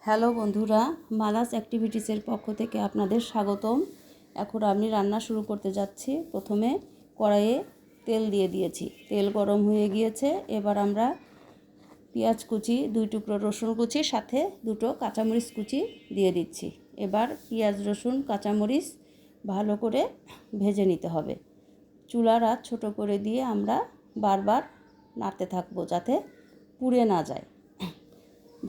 Hello বন্ধুরা, মালাস অ্যাক্টিভিটিসের পক্ষ থেকে আপনাদের স্বাগতম। এখন আমি রান্না শুরু করতে যাচ্ছি। প্রথমে কড়াইয়ে তেল দিয়ে দিয়েছি, তেল গরম হয়ে গিয়েছে। এবার আমরা পেঁয়াজ কুচি, 2 টুকরো রসুন কুচি, সাথে 2টো কাঁচামরিচ কুচি দিয়ে দিচ্ছি। এবার পেঁয়াজ, রসুন, কাঁচামরিচ ভালো করে ভেজে নিতে হবে। চুলার আঁচ ছোট করে দিয়ে আমরা বারবার নাড়তে থাকবো যাতে পুড়ে না যায়।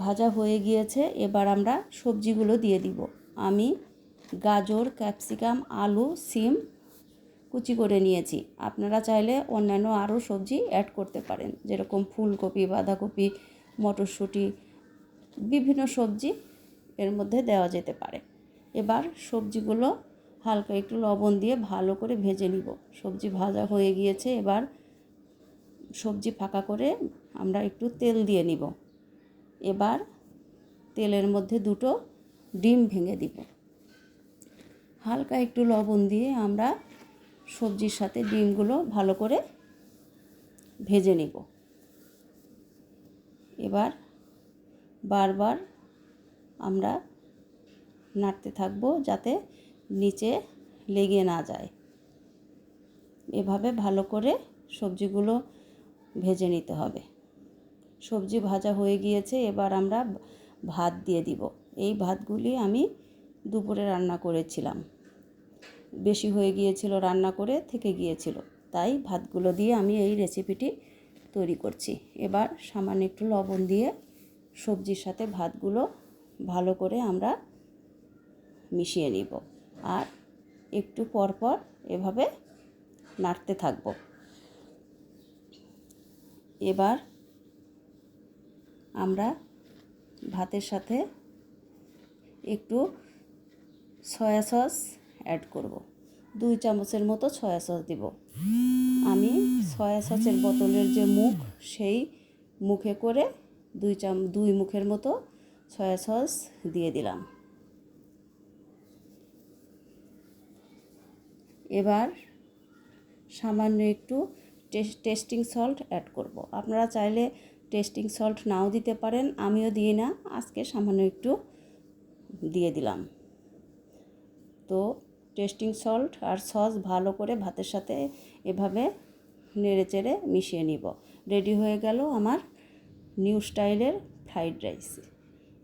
ভাজা হয়ে গিয়েছে, এবার আমরা সবজিগুলো দিয়ে দিব। আমি গাজর, ক্যাপসিকাম, আলু, সিম কুচি করে নিয়েছি। আপনারা চাইলে অন্যান্য আরও সবজি অ্যাড করতে পারেন, যেরকম ফুলকপি, বাঁধাকপি, মটরশুঁটি, বিভিন্ন সবজি এর মধ্যে দেওয়া যেতে পারে। এবার সবজিগুলো হালকা একটু লবণ দিয়ে ভালো করে ভেজে নিব। সবজি ভাজা হয়ে গিয়েছে, এবার সবজি ফাঁকা করে আমরা একটু তেল দিয়ে নিব। এবার তেলের মধ্যে 2টো ডিম ভেঙে দিব। হালকা একটু লবণ দিয়ে আমরা সবজির সাথে ডিমগুলো ভালো করে ভেজে নিব। এবার বারবার আমরা নাড়তে থাকব যাতে নিচে লেগে না যায়। এভাবে ভালো করে সবজিগুলো ভেজে নিতে হবে। সবজি ভাজা হয়ে গিয়েছে, এবার আমরা ভাত দিয়ে দিব। এই ভাতগুলি আমি দুপুরে রান্না করেছিলাম, বেশি হয়ে গিয়েছিল, রান্না করে থেকে গিয়েছিল, তাই ভাতগুলো দিয়ে আমি এই রেসিপিটি তৈরি করছি। এবার সামান্য একটু লবণ দিয়ে সবজির সাথে ভাতগুলো ভালো করে আমরা মিশিয়ে নিব, আর একটু পর পর এভাবে নাড়তে থাকব। এবার আমরা ভাতের সাথে একটু সয়া সস অ্যাড করব। 2 চামচের মতো সয়া সস দিব। আমি সয়া সসের বোতলের যে মুখ, সেই মুখে করে 2 মুখের মতো সয়া সস দিয়ে দিলাম। এবার সামান্য একটু টেস্টিং সল্ট অ্যাড করব। আপনারা চাইলে টেস্টিং সল্ট নাও দিতে পারেন, আমিও দিই না, আজকে সামান্য একটু দিয়ে দিলাম। তো টেস্টিং সল্ট আর সস ভালো করে ভাতের সাথে এভাবে নেড়েচেড়ে মিশিয়ে নিব। রেডি হয়ে গেল আমার নিউ স্টাইলের ফ্রাইড রাইস।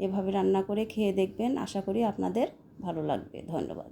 এভাবে রান্না করে খেয়ে দেখবেন, আশা করি আপনাদের ভালো লাগবে। ধন্যবাদ।